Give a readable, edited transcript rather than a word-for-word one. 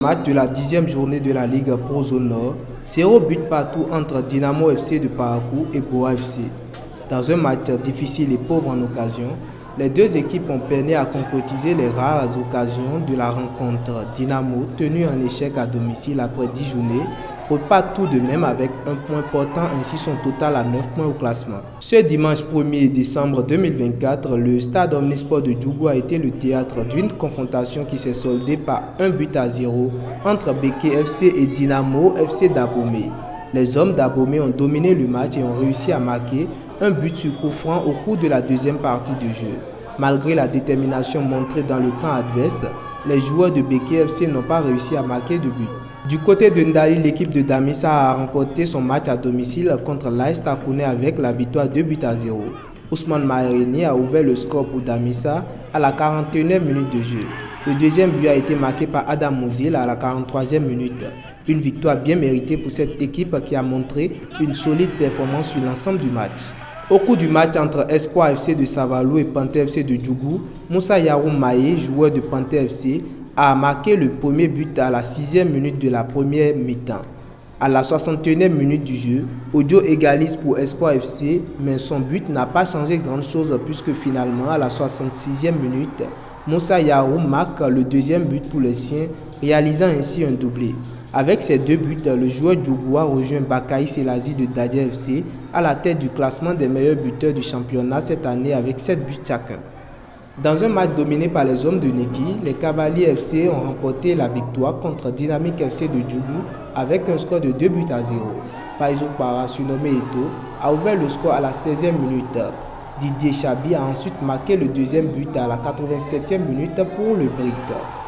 Match de la 10e journée de la Ligue Pro Zone Nord, 0 but partout entre Dynamo FC de Parakou et Boa FC. Dans un match difficile et pauvre en occasion, les deux équipes ont peiné à concrétiser les rares occasions de la rencontre. Dynamo, tenu en échec à domicile après 10 journées, repart tout de même avec un point portant ainsi son total à 9 points au classement. Ce dimanche 1er décembre 2024, le stade Omnisport de Djougou a été le théâtre d'une confrontation qui s'est soldée par 1-0 entre Béké FC et Dynamo FC d'Abomey. Les hommes d'Abomey ont dominé le match et ont réussi à marquer un but sur coup franc au cours de la deuxième partie de jeu. Malgré la détermination montrée dans le camp adverse, les joueurs de Béké FC n'ont pas réussi à marquer de but. Du côté de Ndali, l'équipe de Damissa a remporté son match à domicile contre l'AS Takounais avec la victoire 2-0. Ousmane Mahérini a ouvert le score pour Damissa à la 41e minute de jeu. Le deuxième but a été marqué par Adam Mouzil à la 43e minute. Une victoire bien méritée pour cette équipe qui a montré une solide performance sur l'ensemble du match. Au cours du match entre Espoir FC de Savalou et Panthère FC de Djougou, Moussa Yaroum Maé, joueur de Panthère FC, a marqué le premier but à la 6e minute de la première mi-temps. À la 61e minute du jeu, Odio égalise pour Espoir FC, mais son but n'a pas changé grand-chose puisque finalement, à la 66e minute, Moussa Yaroum marque le deuxième but pour les siens, réalisant ainsi un doublé. Avec ces deux buts, le joueur djougoua rejoint Bakaï Selazi de Dadja FC à la tête du classement des meilleurs buteurs du championnat cette année avec 7 buts chacun. Dans un match dominé par les hommes de Neki, les Cavaliers FC ont remporté la victoire contre Dynamique FC de Djougou avec un score de 2-0. Faizou Para, surnommé Eto, a ouvert le score à la 16e minute. Didier Chabi a ensuite marqué le deuxième but à la 87e minute pour le Brick.